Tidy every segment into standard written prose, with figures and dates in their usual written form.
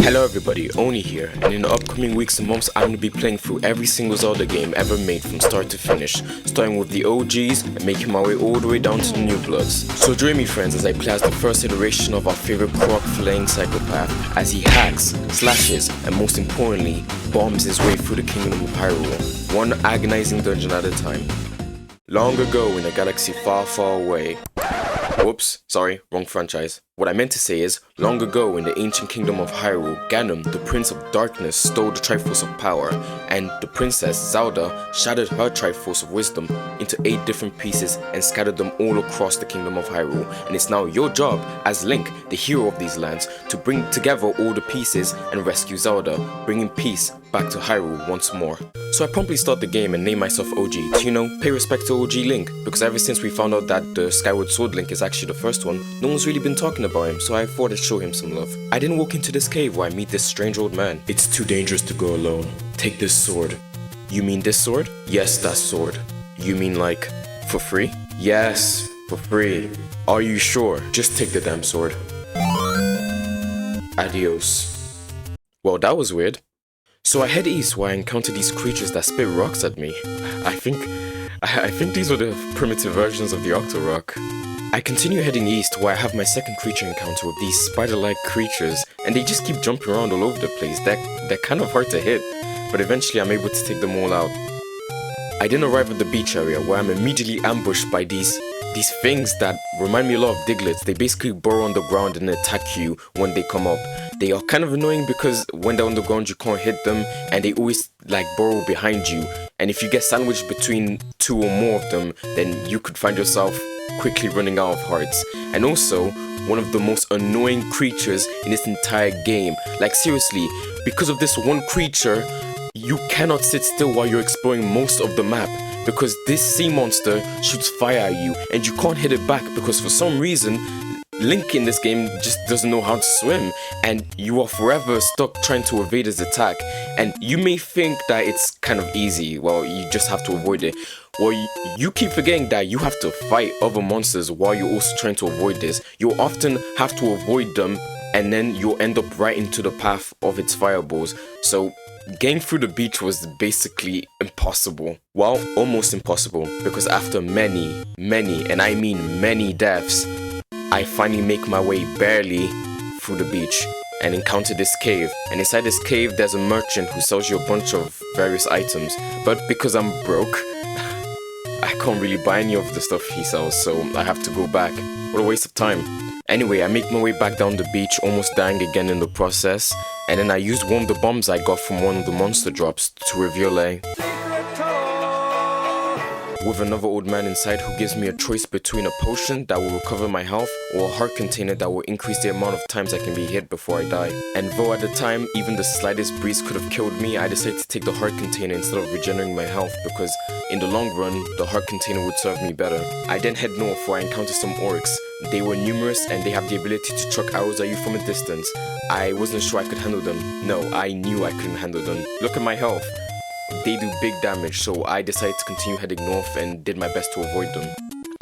Hello everybody, Oni here, and in the upcoming weeks and months I'm going to be playing through every single Zelda game ever made from start to finish, starting with the OGs and making my way all the way down to the new bloods. So join me friends as I play as the first iteration of our favorite croc-flaying psychopath, as he hacks, slashes, and most importantly, bombs his way through the kingdom of Hyrule, one agonizing dungeon at a time. Long ago in a galaxy far, far away. Whoops, sorry, wrong franchise. What I meant to say is, long ago in the ancient kingdom of Hyrule, Gannon, the Prince of Darkness, stole the Triforce of Power, and the Princess, Zelda, shattered her Triforce of Wisdom into 8 different pieces and scattered them all across the kingdom of Hyrule. And it's now your job, as Link, the hero of these lands, to bring together all the pieces and rescue Zelda, bringing peace back to Hyrule once more. So I promptly start the game and name myself OG to, pay respect to OG Link, because ever since we found out that the Skyward Sword Link is actually the first one, no one's really been talking about him, so I thought I'd show him some love. I didn't walk into this cave where I meet this strange old man. It's too dangerous to go alone. Take this sword. You mean this sword? Yes, that sword. You mean like, for free? Yes, for free. Are you sure? Just take the damn sword. Adios. Well, that was weird. So I head east where I encounter these creatures that spit rocks at me. I think these were the primitive versions of the Octorok. I continue heading east where I have my second creature encounter with these spider-like creatures, and they just keep jumping around all over the place. They're kind of hard to hit, but eventually I'm able to take them all out. I then arrive at the beach area where I'm immediately ambushed by these things that remind me a lot of Diglets. They basically burrow on the ground and attack you when they come up. They are kind of annoying because when they're on the ground you can't hit them, and they always burrow behind you, and if you get sandwiched between 2 or more of them, then you could find yourself quickly running out of hearts. And also, one of the most annoying creatures in this entire game. Like seriously, because of this one creature, you cannot sit still while you're exploring most of the map, because this sea monster shoots fire at you and you can't hit it back because for some reason Link in this game just doesn't know how to swim, and you are forever stuck trying to evade his attack. And you may think that it's kind of easy, well, you just have to avoid it. Well, you keep forgetting that you have to fight other monsters while you're also trying to avoid this. You'll often have to avoid them, and then you'll end up right into the path of its fireballs. So getting through the beach was basically impossible. Well, almost impossible, because after many, and I mean many deaths, I finally make my way barely through the beach and encounter this cave. And inside this cave there's a merchant who sells you a bunch of various items, but because I'm broke, I can't really buy any of the stuff he sells, so I have to go back. What a waste of time. Anyway, I make my way back down the beach, almost dying again in the process, and then I used one of the bombs I got from one of the monster drops to reveal with another old man inside who gives me a choice between a potion that will recover my health or a heart container that will increase the amount of times I can be hit before I die. And though at the time even the slightest breeze could have killed me, I decided to take the heart container instead of regenerating my health, because in the long run the heart container would serve me better. I then head north where I encounter some orcs. They were numerous and they have the ability to chuck arrows at you from a distance. I wasn't sure I could handle them. No, I knew I couldn't handle them. Look at my health. They do big damage, so I decided to continue heading north and did my best to avoid them.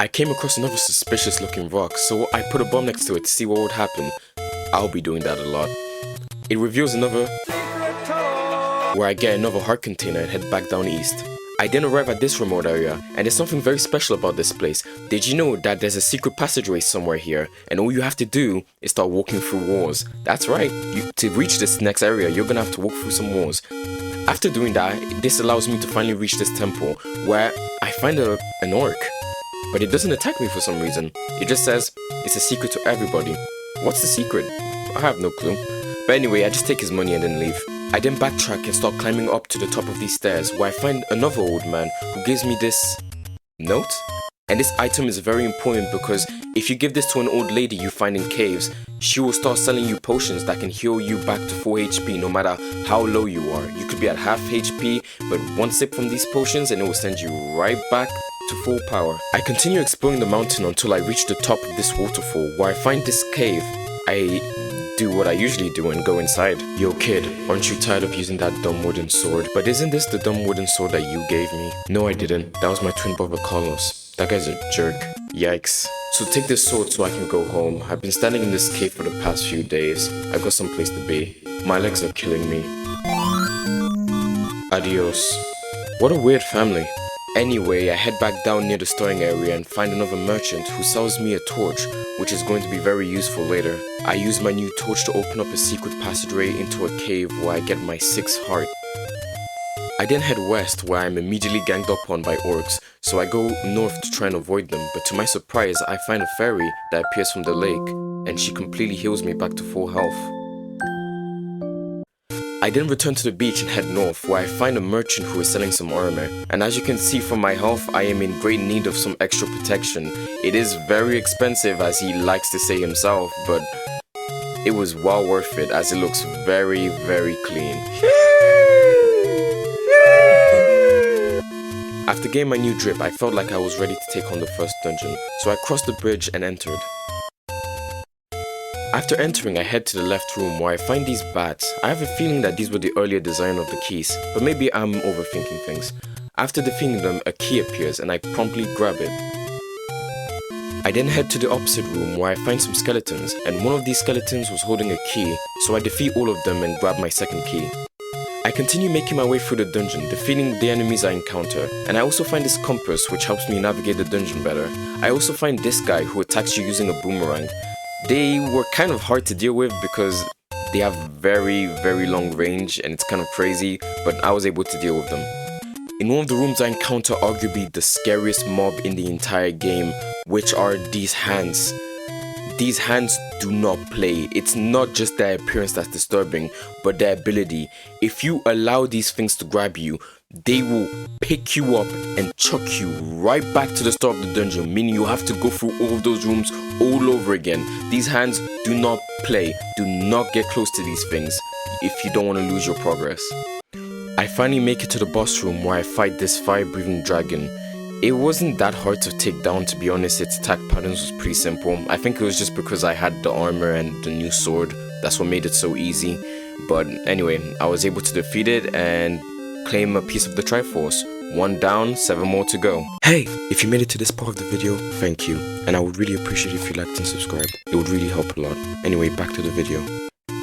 I came across another suspicious looking rock, so I put a bomb next to it to see what would happen. I'll be doing that a lot. It reveals another where I get another heart container and head back down east. I then arrive at this remote area, and there's something very special about this place. Did you know that there's a secret passageway somewhere here, and all you have to do is start walking through walls? That's right, to reach this next area you're gonna have to walk through some walls. After doing that, this allows me to finally reach this temple, where I find an orc. But it doesn't attack me for some reason. It just says, it's a secret to everybody. What's the secret? I have no clue. But anyway, I just take his money and then leave. I then backtrack and start climbing up to the top of these stairs, where I find another old man who gives me this note. And this item is very important because if you give this to an old lady you find in caves, she will start selling you potions that can heal you back to full HP no matter how low you are. You could be at half HP, but one sip from these potions and it will send you right back to full power. I continue exploring the mountain until I reach the top of this waterfall, where I find this cave. I do what I usually do and go inside. Yo kid, aren't you tired of using that dumb wooden sword? But isn't this the dumb wooden sword that you gave me? No, I didn't. That was my twin brother Carlos. That guy's a jerk. Yikes. So take this sword so I can go home. I've been standing in this cave for the past few days. I've got some place to be. My legs are killing me. Adios. What a weird family. Anyway, I head back down near the storing area and find another merchant who sells me a torch, which is going to be very useful later. I use my new torch to open up a secret passageway into a cave where I get my 6th heart. I then head west where I'm immediately ganged up on by orcs, so I go north to try and avoid them, but to my surprise I find a fairy that appears from the lake, and she completely heals me back to full health. I then return to the beach and head north where I find a merchant who is selling some armor, and as you can see from my health I am in great need of some extra protection. It is very expensive as he likes to say himself, but it was well worth it as it looks very, very clean. After getting my new drip, I felt like I was ready to take on the first dungeon, so I crossed the bridge and entered. After entering, I head to the left room where I find these bats. I have a feeling that these were the earlier design of the keys, but maybe I'm overthinking things. After defeating them, a key appears and I promptly grab it. I then head to the opposite room where I find some skeletons, and one of these skeletons was holding a key, so I defeat all of them and grab my second key. I continue making my way through the dungeon, defeating the enemies I encounter, and I also find this compass which helps me navigate the dungeon better. I also find this guy who attacks you using a boomerang. They were kind of hard to deal with because they have very, very long range and it's kind of crazy, but I was able to deal with them. In one of the rooms I encounter arguably the scariest mob in the entire game, which are these hands. These hands do not play. It's not just their appearance that's disturbing, but their ability. If you allow these things to grab you, they will pick you up and chuck you right back to the start of the dungeon, meaning you have to go through all of those rooms all over again. These hands do not play. Do not get close to these things if you don't want to lose your progress. I finally make it to the boss room where I fight this fire-breathing dragon. It wasn't that hard to take down, to be honest. Its attack patterns was pretty simple. I think it was just because I had the armor and the new sword. That's what made it so easy. But anyway, I was able to defeat it and claim a piece of the Triforce. 1 down, 7 more to go. Hey, if you made it to this part of the video, thank you. And I would really appreciate if you liked and subscribed. It would really help a lot. Anyway, back to the video.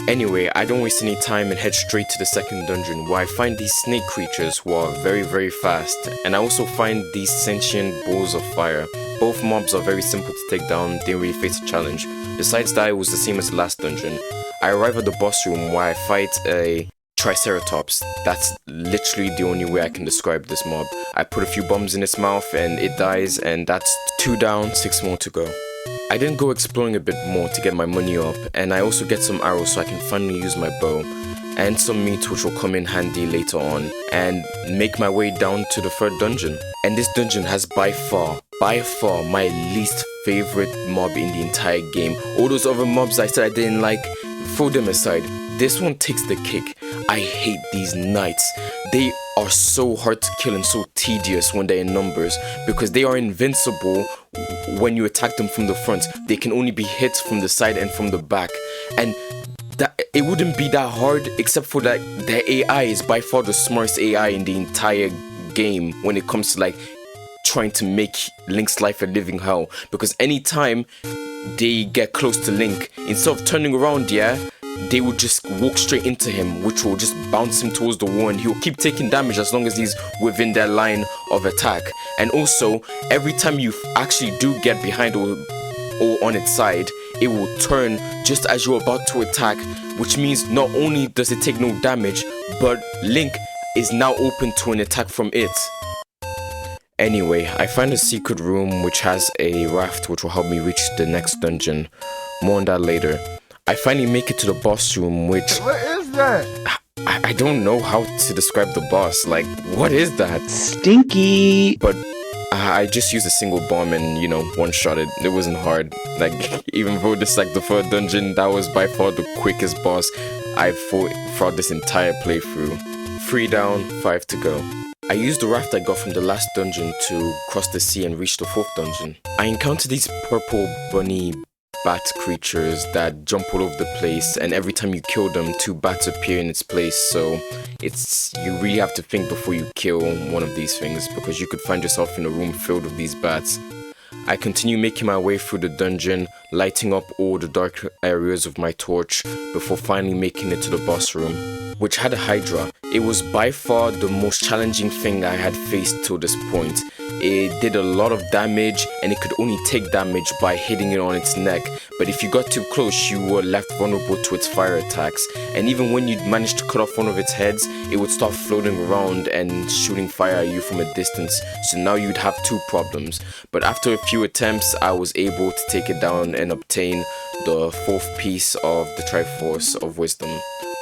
Anyway, I don't waste any time and head straight to the second dungeon where I find these snake creatures who are very, very fast, and I also find these sentient balls of fire. Both mobs are very simple to take down, didn't really face a challenge. Besides that, it was the same as the last dungeon. I arrive at the boss room where I fight a Triceratops. That's literally the only way I can describe this mob. I put a few bombs in its mouth and it dies, and that's 2 down, 6 more to go. I then go exploring a bit more to get my money up, and I also get some arrows so I can finally use my bow, and some meat which will come in handy later on, and make my way down to the 3rd dungeon. And this dungeon has by far my least favorite mob in the entire game. All those other mobs I said I didn't like, throw them aside. This one takes the cake. I hate these knights. They are so hard to kill and so tedious when they're in numbers because they are invincible when you attack them from the front. They can only be hit from the side and from the back, and that it wouldn't be that hard except for that their AI is by far the smartest AI in the entire game when it comes to like trying to make Link's life a living hell, because anytime they get close to Link, instead of turning around, they will just walk straight into him, which will just bounce him towards the wall, and he'll keep taking damage as long as he's within their line of attack. And also, every time you actually do get behind or on its side, it will turn just as you're about to attack, which means not only does it take no damage, but Link is now open to an attack from it. Anyway, I find a secret room which has a raft which will help me reach the next dungeon. More on that later. I finally make it to the boss room, which... What is that? I don't know how to describe the boss. Like, what is that? Stinky! But I just used a single bomb and, you know, one-shot it. It wasn't hard. Like, even though this is like the 3rd dungeon, that was by far the quickest boss I've fought throughout this entire playthrough. 3 down, 5 to go. I used the raft I got from the last dungeon to cross the sea and reach the 4th dungeon. I encountered these purple bunny bat creatures that jump all over the place, and every time you kill them, 2 bats appear in its place. So you really have to think before you kill one of these things, because you could find yourself in a room filled with these bats. I continue making my way through the dungeon, lighting up all the dark areas with my torch before finally making it to the boss room, which had a Hydra. It was by far the most challenging thing I had faced till this point. It did a lot of damage, and it could only take damage by hitting it on its neck, but if you got too close you were left vulnerable to its fire attacks, and even when you managed to cut off one of its heads, it would start floating around and shooting fire at you from a distance, so now you'd have 2 problems. But after a few attempts I was able to take it down and obtain the 4th piece of the Triforce of Wisdom.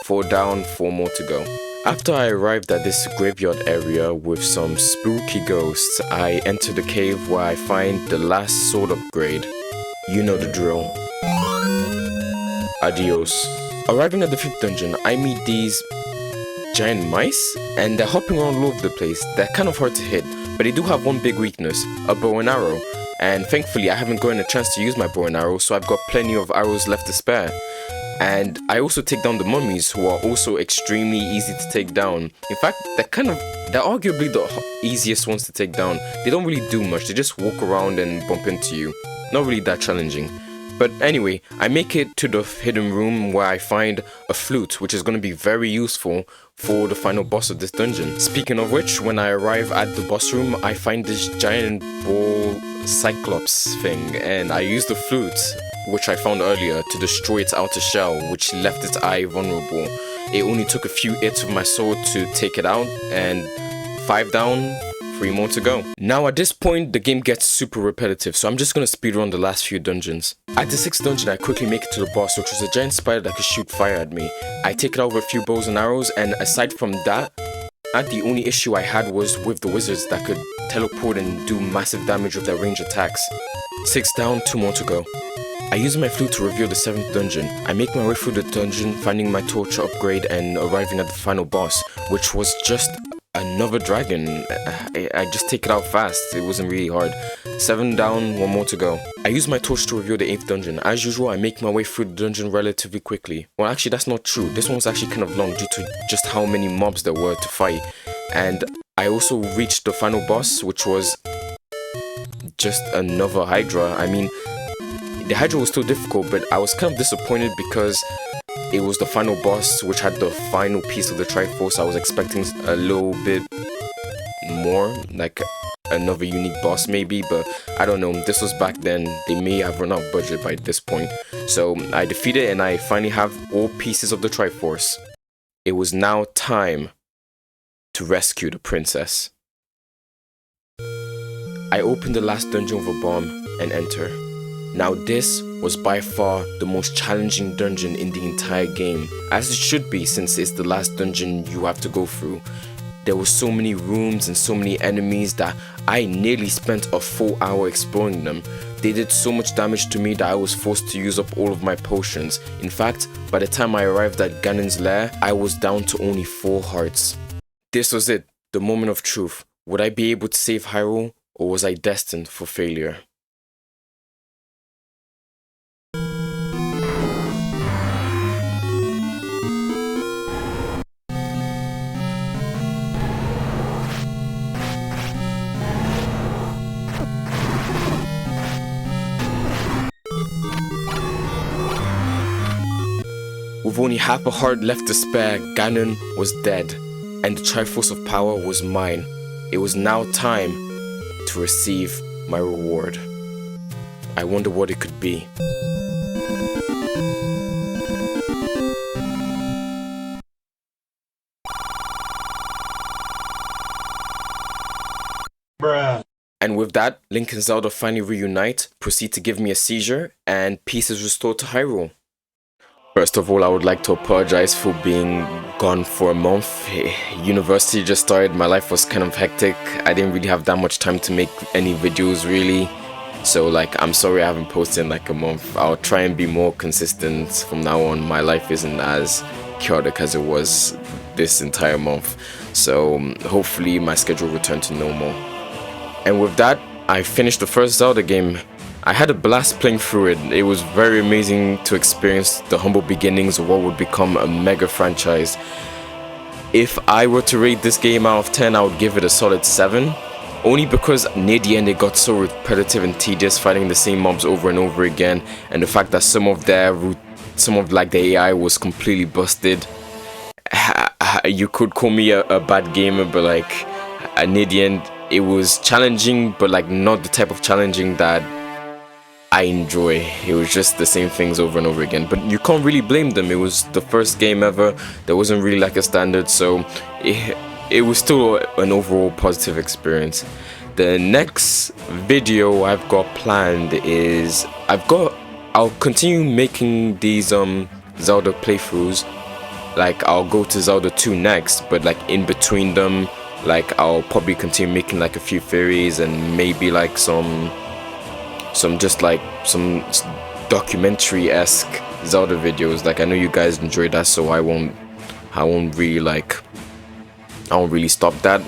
4 down, 4 more to go. After I arrived at this graveyard area with some spooky ghosts, I enter the cave where I find the last sword upgrade. You know the drill. Adios. Arriving at the 5th dungeon, I meet these giant mice, and they're hopping around all over the place. They're kind of hard to hit, but they do have one big weakness, a bow and arrow. And thankfully I haven't gotten a chance to use my bow and arrow, so I've got plenty of arrows left to spare. And I also take down the mummies, who are also extremely easy to take down. In fact, they're arguably the easiest ones to take down. They don't really do much, they just walk around and bump into you. Not really that challenging. But anyway, I make it to the hidden room where I find a flute, which is going to be very useful for the final boss of this dungeon. Speaking of which, when I arrive at the boss room, I find this giant ball cyclops thing, and I use the flute, which I found earlier, to destroy its outer shell, which left its eye vulnerable. It only took a few hits of my sword to take it out, and 5 down, 3 more to go. Now at this point, the game gets super repetitive, so I'm just gonna speedrun the last few dungeons. At the 6th dungeon, I quickly make it to the boss, which was a giant spider that could shoot fire at me. I take it out with a few bows and arrows, and aside from that, the only issue I had was with the wizards that could teleport and do massive damage with their range attacks. 6 down, 2 more to go. I use my flute to reveal the 7th dungeon. I make my way through the dungeon, finding my torch upgrade and arriving at the final boss, which was just another dragon. I just take it out fast, it wasn't really hard. 7 down, 1 more to go. I use my torch to reveal the 8th dungeon. As usual, I make my way through the dungeon relatively quickly. Well, actually that's not true. This one was actually kind of long due to just how many mobs there were to fight. And I also reached the final boss, which was just another Hydra. I mean, the Hydra was still difficult, but I was kind of disappointed because it was the final boss, which had the final piece of the Triforce. I was expecting a little bit more, like another unique boss maybe, but I don't know. This was back then. They may have run out of budget by this point. So I defeat it, and I finally have all pieces of the Triforce. It was now time to rescue the princess. I open the last dungeon with a bomb and enter. Now this was by far the most challenging dungeon in the entire game, as it should be since it's the last dungeon you have to go through. There were so many rooms and so many enemies that I nearly spent a full hour exploring them. They did so much damage to me that I was forced to use up all of my potions. In fact, by the time I arrived at Gannon's lair, I was down to only 4 hearts. This was it, the moment of truth. Would I be able to save Hyrule, or was I destined for failure? With only half a heart left to spare, Gannon was dead, and the Triforce of Power was mine. It was now time to receive my reward. I wonder what it could be. Bruh. And with that, Link and Zelda finally reunite, proceed to give me a seizure, and peace is restored to Hyrule. First of all, I would like to apologize for being gone for a month. University just started, my life was kind of hectic. I didn't really have that much time to make any videos really. So I'm sorry I haven't posted in a month. I'll try and be more consistent from now on. My life isn't as chaotic as it was this entire month. So hopefully my schedule will return to normal. And with that, I finished the first Zelda game. I had a blast playing through it. It was very amazing to experience the humble beginnings of what would become a mega franchise. If I were to rate this game out of 10, I would give it a solid 7. Only because near the end it got so repetitive and tedious, fighting the same mobs over and over again, and the fact that some of like the AI was completely busted. You could call me a bad gamer, but like near the end it was challenging, but like not the type of challenging that I enjoy. It was just the same things over and over again, but you can't really blame them. It was the first game ever. There wasn't really like a standard, so it was still an overall positive experience. The next video I've got planned is I'll continue making these Zelda playthroughs. Like I'll go to Zelda 2 next, but like in between them, like I'll probably continue making like a few theories and maybe like some documentary-esque Zelda videos. Like I know you guys enjoy that, so I won't really stop that.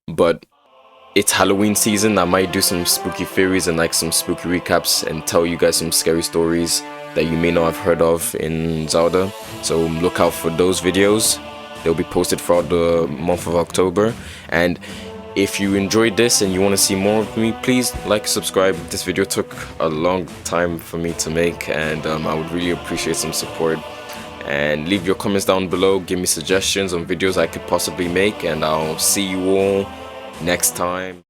But it's Halloween season. I might do some spooky theories and like some spooky recaps and tell you guys some scary stories that you may not have heard of in Zelda. So look out for those videos. They'll be posted throughout the month of October. And if you enjoyed this and you want to see more of me, please like, subscribe. This video took a long time for me to make, and I would really appreciate some support. And leave your comments down below, give me suggestions on videos I could possibly make, and I'll see you all next time.